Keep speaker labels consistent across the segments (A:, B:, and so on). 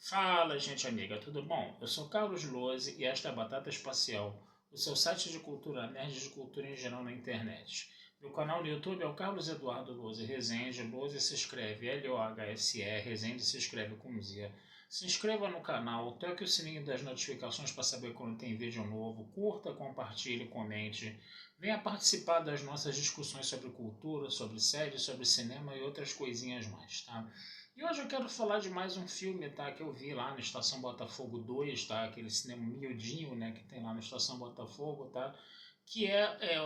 A: Fala, gente amiga, tudo bom? Eu sou Carlos Lose e esta é a Batata Espacial, o seu site de cultura nerd e de cultura em geral na internet. Meu canal no YouTube é o Carlos Eduardo Lose Rezende. Lose se escreve L-O-H-S-E, Rezende se escreve com Z. Se inscreva no canal, toque o sininho das notificações para saber quando tem vídeo novo, curta, compartilhe, comente. Venha participar das nossas discussões sobre cultura, sobre séries, sobre cinema e outras coisinhas mais, tá? E hoje eu quero falar de mais um filme, tá, que eu vi lá na Estação Botafogo 2, tá, aquele cinema miudinho, né, que tem lá na Estação Botafogo, tá, que é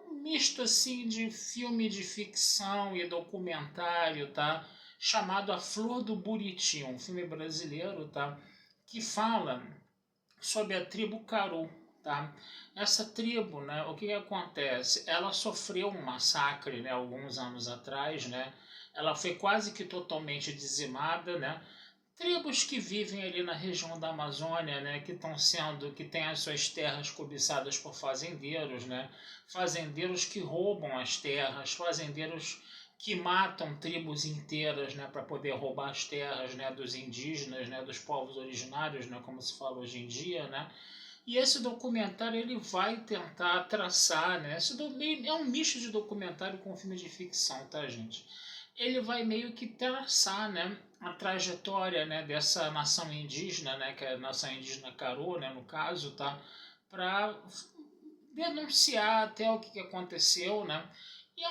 A: um misto, assim, de filme de ficção e documentário, tá, chamado A Flor do Buriti, um filme brasileiro, tá, que fala sobre a tribo Caru, tá? Essa tribo, né, o que, que acontece? Ela sofreu um massacre, né, alguns anos atrás, né? Ela foi quase que totalmente dizimada, né? Tribos que vivem ali na região da Amazônia, né, que têm as suas terras cobiçadas por fazendeiros, né? Fazendeiros que roubam as terras, fazendeiros que matam tribos inteiras, né, para poder roubar as terras, né, dos indígenas, né, dos povos originários, né, como se fala hoje em dia, né? E esse documentário ele vai tentar traçar, né? É um misto de documentário com filme de ficção, tá, gente? Ele vai meio que traçar, né, a trajetória, né, dessa nação indígena, né, que é a nação indígena Carô, né, no caso, tá, para denunciar até o que aconteceu, né? E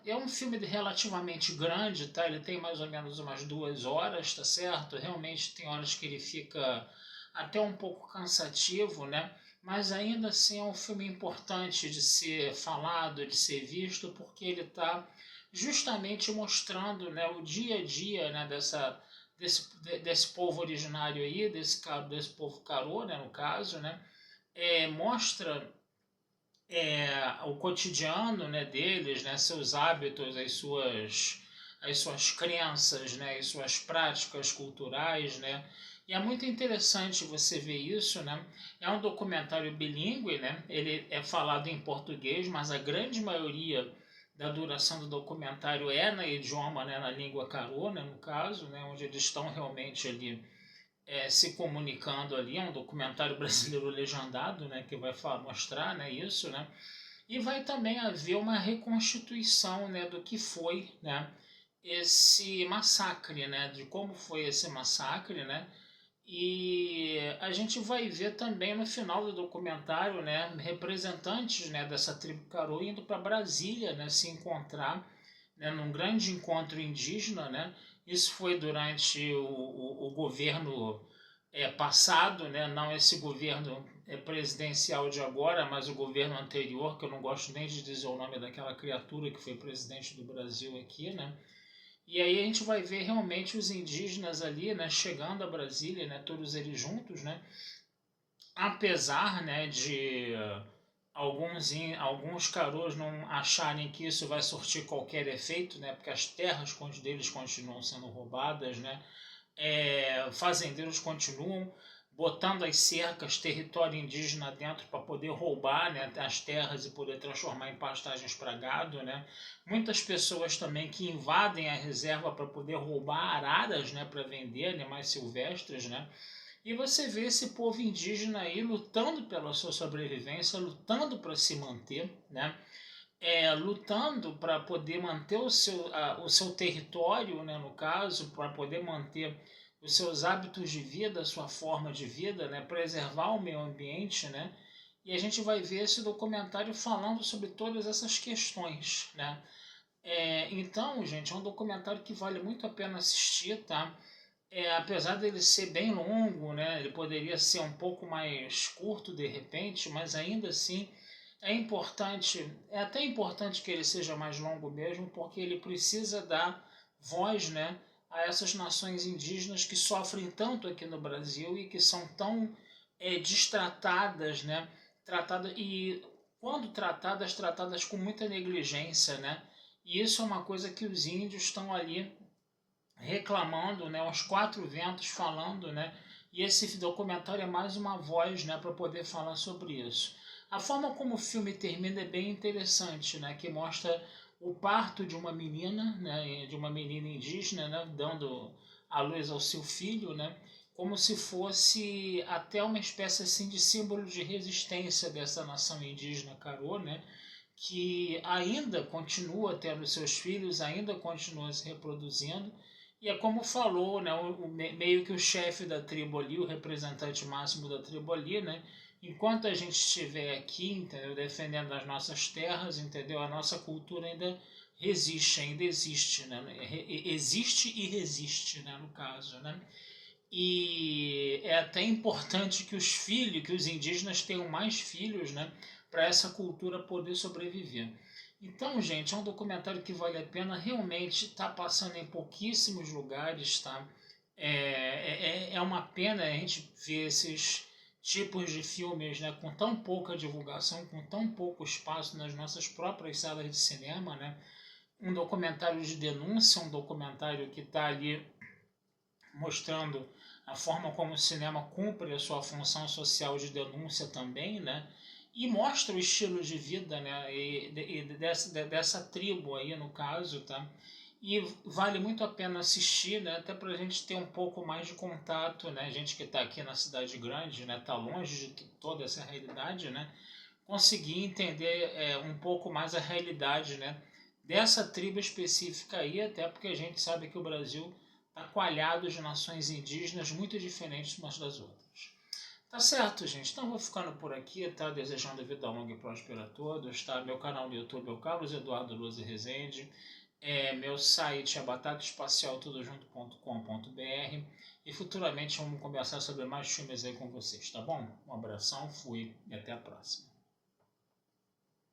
A: é um filme relativamente grande, tá? Ele tem mais ou menos umas 2 horas, tá certo? Realmente tem horas que ele fica até um pouco cansativo, né? Mas ainda assim é um filme importante de ser falado, de ser visto, porque ele está justamente mostrando, né, o dia a dia, né, desse povo originário aí, desse povo Carô, né, no caso, né? Mostra o cotidiano, né, deles, né, seus hábitos, as suas crenças, né, as suas práticas culturais, né, e é muito interessante você ver isso, né, é um documentário bilíngue, né, ele é falado em português, mas a grande maioria da duração do documentário é na idioma, né, na língua Carô, né, no caso, né, onde eles estão realmente ali se comunicando ali, é um documentário brasileiro legendado, né, que vai mostrar, né, isso, né, e vai também haver uma reconstituição, né, do que foi, né, esse massacre, né, de como foi esse massacre, né, e a gente vai ver também no final do documentário, né, representantes, né, dessa tribo Carô indo para Brasília, né, se encontrar, né, num grande encontro indígena, né. Isso foi durante o governo passado, né, não esse governo presidencial de agora, mas o governo anterior, que eu não gosto nem de dizer o nome daquela criatura que foi presidente do Brasil aqui, né? E aí a gente vai ver realmente os indígenas ali, né, chegando a Brasília, né, todos eles juntos, né? Apesar, né, de alguns caros não acharem que isso vai surtir qualquer efeito, né, porque as terras deles continuam sendo roubadas, né, fazendeiros continuam botando as cercas, território indígena dentro para poder roubar, né, as terras e poder transformar em pastagens para gado, né. Muitas pessoas também que invadem a reserva para poder roubar araras, né, para vender animais silvestres, né. E você vê esse povo indígena aí lutando pela sua sobrevivência, lutando para se manter, né? Lutando para poder manter o seu território, né, no caso, para poder manter os seus hábitos de vida, a sua forma de vida, né, preservar o meio ambiente, né? E a gente vai ver esse documentário falando sobre todas essas questões, né? Então, gente, é um documentário que vale muito a pena assistir, tá? Apesar dele ser bem longo, né, ele poderia ser um pouco mais curto de repente, mas ainda assim é até importante que ele seja mais longo mesmo, porque ele precisa dar voz, né, a essas nações indígenas que sofrem tanto aqui no Brasil e que são tão destratadas, né, e quando tratadas com muita negligência, né, e isso é uma coisa que os índios estão ali reclamando, né, aos quatro ventos falando, né, e esse documentário é mais uma voz, né, para poder falar sobre isso. A forma como o filme termina é bem interessante, né, que mostra o parto de uma menina, né, de uma menina indígena, né, dando a luz ao seu filho, né? Como se fosse até uma espécie assim de símbolo de resistência dessa nação indígena Karo, né? Que ainda continua tendo seus filhos, ainda continua se reproduzindo, e é como falou, né, meio que o chefe da tribo ali, o representante máximo da tribo ali, né, enquanto a gente estiver aqui, entendeu, defendendo as nossas terras, entendeu, a nossa cultura ainda resiste, ainda existe, né, existe e resiste, né, no caso, né, e é até importante que os filhos, que os indígenas tenham mais filhos, né, para essa cultura poder sobreviver. Então, gente, é um documentário que vale a pena, realmente está passando em pouquíssimos lugares, tá? É uma pena a gente ver esses tipos de filmes, né, com tão pouca divulgação, com tão pouco espaço nas nossas próprias salas de cinema, né? Um documentário de denúncia, um documentário que está ali mostrando a forma como o cinema cumpre a sua função social de denúncia também, né? E mostra o estilo de vida, né? E dessa tribo aí, no caso, tá? E vale muito a pena assistir, né? Até para a gente ter um pouco mais de contato, né? A gente que está aqui na cidade grande, né? Tá longe de toda essa realidade, né? Conseguir entender um pouco mais a realidade, né? Dessa tribo específica aí, até porque a gente sabe que o Brasil está coalhado de nações indígenas muito diferentes umas das outras. Tá certo, gente. Então vou ficando por aqui, tá? Desejando vida longa e próspera a todos, tá? Meu canal no YouTube é o Carlos Eduardo Luz Rezende. Meu site é batataespacialtudojunto.com.br e futuramente vamos conversar sobre mais filmes aí com vocês, tá bom? Um abração, fui e até a próxima.